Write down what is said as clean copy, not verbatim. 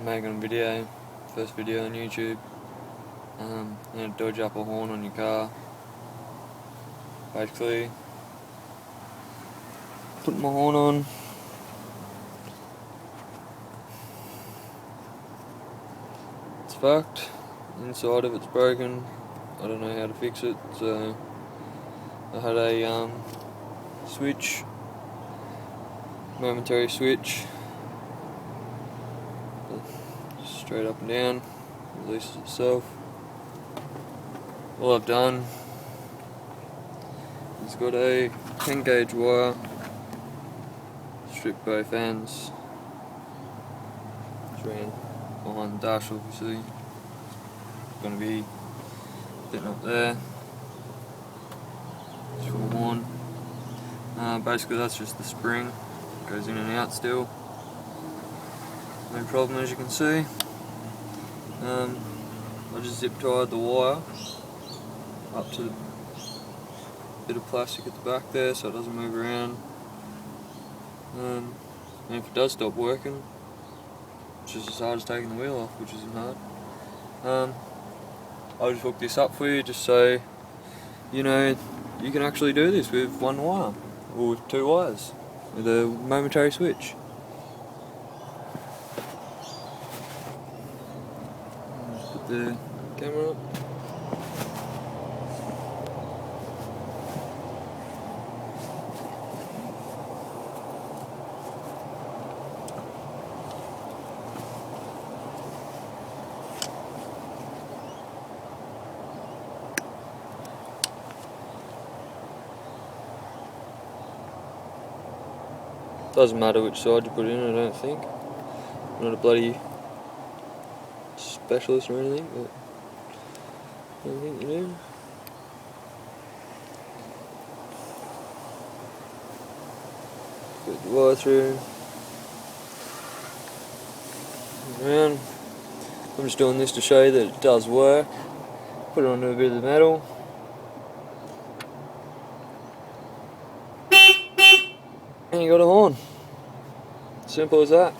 making a video, first video on YouTube. Dodge up a horn on your car. Basically, put my horn on. It's fucked. Inside of it's broken. I don't know how to fix it, so I had a switch, momentary switch, straight up and down, releases itself. All I've done is got a 10 gauge wire, stripped both ends, it's around behind the dash obviously, it's going to be fitting up there, it's for the horn. Basically that's just the spring, it goes in and out still, no problem as you can see. I just zip tied the wire up to the bit of plastic at the back there so it doesn't move around. And if it does stop working, it's just as hard as taking the wheel off, which isn't hard. I'll just hook this up for you just so you know you can actually do this with one wire, or with two wires, with a momentary switch. Just put the camera up. Doesn't matter which side you put in, I don't think. I'm not a bloody specialist or anything, but I don't think you do. Put the wire through, around. I'm just doing this to show you that it does work. Put it onto a bit of the metal. And you got a horn. Simple as that.